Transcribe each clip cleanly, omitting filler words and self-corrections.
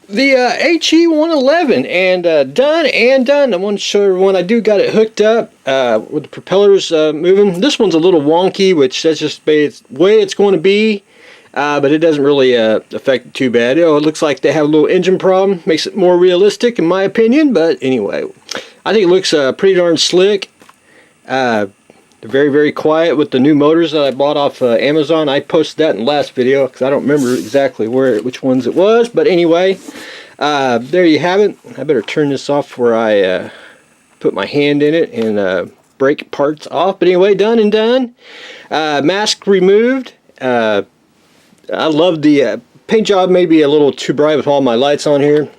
The HE111 and done. I want to show everyone I do got it hooked up with the propellers moving. This one's a little wonky, which that's just the way it's going to be, but it doesn't really affect it too bad. You know, it looks like they have a little engine problem. Makes it more realistic in my opinion, but anyway, I think it looks pretty darn slick. They're very, very quiet with the new motors that I bought off Amazon. I posted that in the last video because I don't remember exactly which ones it was. But anyway, there you have it. I better turn this off where I put my hand in it and break parts off. But anyway, done and done. Mask removed. I love the paint job. May be a little too bright with all my lights on here.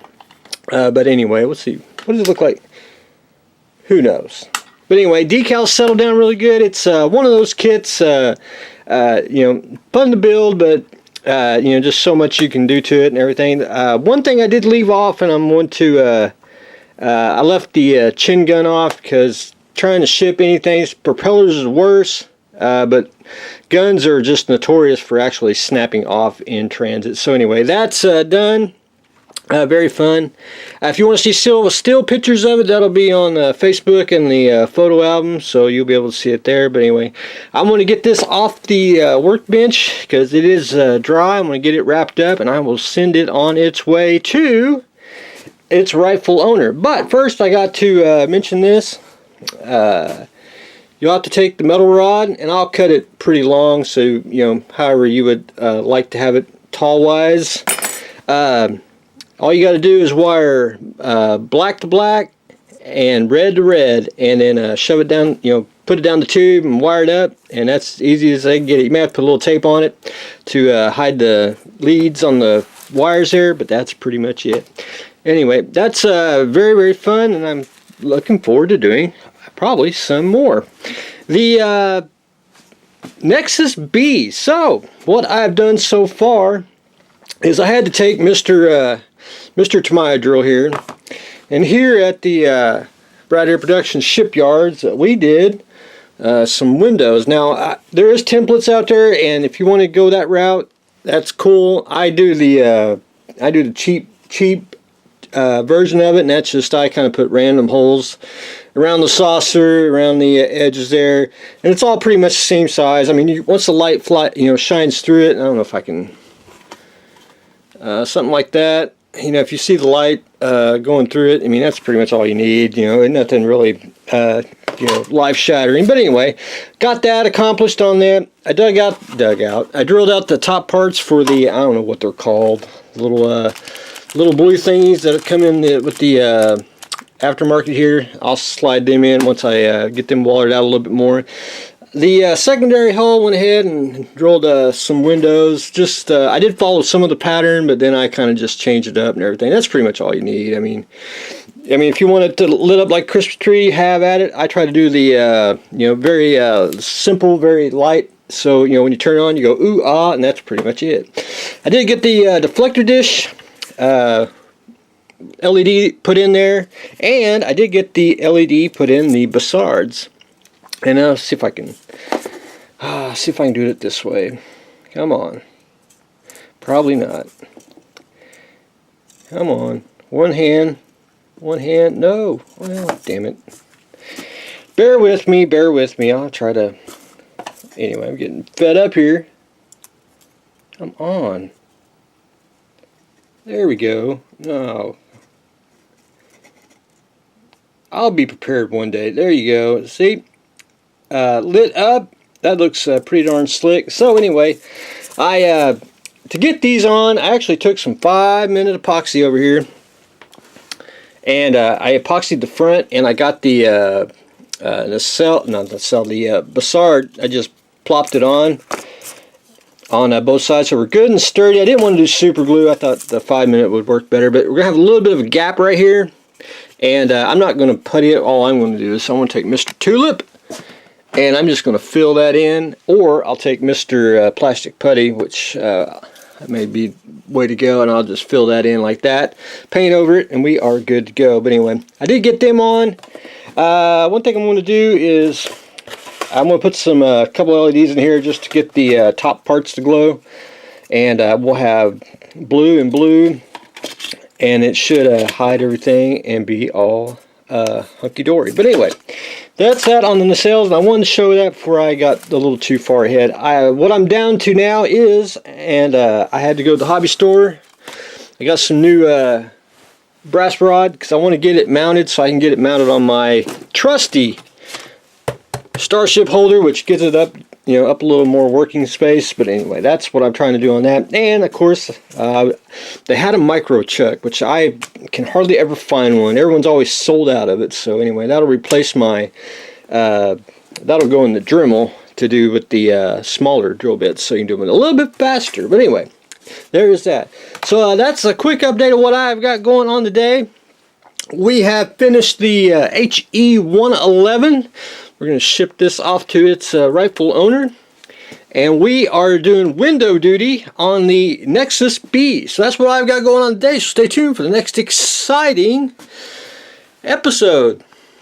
But anyway, let's see. What does it look like? Who knows? But anyway, decals settled down really good. It's one of those kits, you know, fun to build, but you know, just so much you can do to it and everything. One thing I did leave off, and I'm going to, I left the chin gun off because trying to ship anything, propellers is worse, but guns are just notorious for actually snapping off in transit. So anyway, that's done. Very fun. If you want to see still pictures of it, that'll be on Facebook and the photo album, so you'll be able to see it there. But anyway, I'm going to get this off the workbench because it is dry. I'm going to get it wrapped up, and I will send it on its way to its rightful owner. But first, I got to mention this. You'll have to take the metal rod, and I'll cut it pretty long, so you know, however you would like to have it tall-wise. All you got to do is wire black to black and red to red, and then shove it down, you know, put it down the tube and wire it up, and that's as easy as I can get it. You may have to put a little tape on it to hide the leads on the wires there, but that's pretty much it. Anyway, that's very, very fun, and I'm looking forward to doing probably some more. The Nexus B. So, what I've done so far is I had to take Mr. Tamiya drill here, and here at the Brad Air Productions shipyards, we did some windows. Now there is templates out there, and if you want to go that route, that's cool. I do the cheap version of it, and that's just I kind of put random holes around the saucer, around the edges there, and it's all pretty much the same size. I mean, once the light shines through it, I don't know if I can something like that. You know, if you see the light going through it, I mean, that's pretty much all you need. You know, nothing really, you know, life-shattering. But anyway, got that accomplished on that. I drilled out the top parts for the, I don't know what they're called, little blue thingies that come in with the aftermarket here. I'll slide them in once I get them watered out a little bit more. The secondary hull went ahead and drilled some windows. Just I did follow some of the pattern, but then I kind of just changed it up and everything. That's pretty much all you need. I mean, if you want it to lit up like Christmas tree, have at it. I try to do the you know, very simple, very light. So you know, when you turn it on, you go ooh ah, and that's pretty much it. I did get the deflector dish LED put in there, and I did get the LED put in the Bassards. And I'll see if I can do it this way. Come on. Probably not. Come on. One hand. No. Well, damn it. Bear with me. I'll try to. Anyway, I'm getting fed up here. Come on. There we go. No. I'll be prepared one day. There you go. See? Lit up. That looks pretty darn slick. So anyway, to get these on, I actually took some 5-minute epoxy over here, and I epoxied the front, and I got the Bassard. I just plopped it on both sides, so we're good and sturdy. I didn't want to do super glue. I thought the 5-minute would work better, but we're gonna have a little bit of a gap right here, and I'm not going to putty it. All I'm going to do is I'm going to take Mr. Tulip, and I'm just going to fill that in, or I'll take Mr. Plastic Putty, which may be the way to go, and I'll just fill that in like that, paint over it, and we are good to go. But anyway, I did get them on. One thing I'm going to do is I'm going to put some couple LEDs in here just to get the top parts to glow, and we'll have blue and blue, and it should hide everything and be all hunky-dory. But anyway, that's that on the nacelles. I wanted to show that before I got a little too far ahead. What I'm down to now is, and I had to go to the hobby store. I got some new brass rod because I want to get it mounted so I can get it mounted on my trusty Starship holder, which gets it up, you know, up a little more working space. But anyway, that's what I'm trying to do on that. And of course, they had a micro chuck, which I can hardly ever find one. Everyone's always sold out of it. So anyway, that'll replace my that'll go in the Dremel to do with the smaller drill bits, so you can do them a little bit faster. But anyway, there is that. So that's a quick update of what I've got going on today. We have finished the HE111. We're going to ship this off to its rightful owner. And we are doing window duty on the Nexus B. So that's what I've got going on today. So stay tuned for the next exciting episode.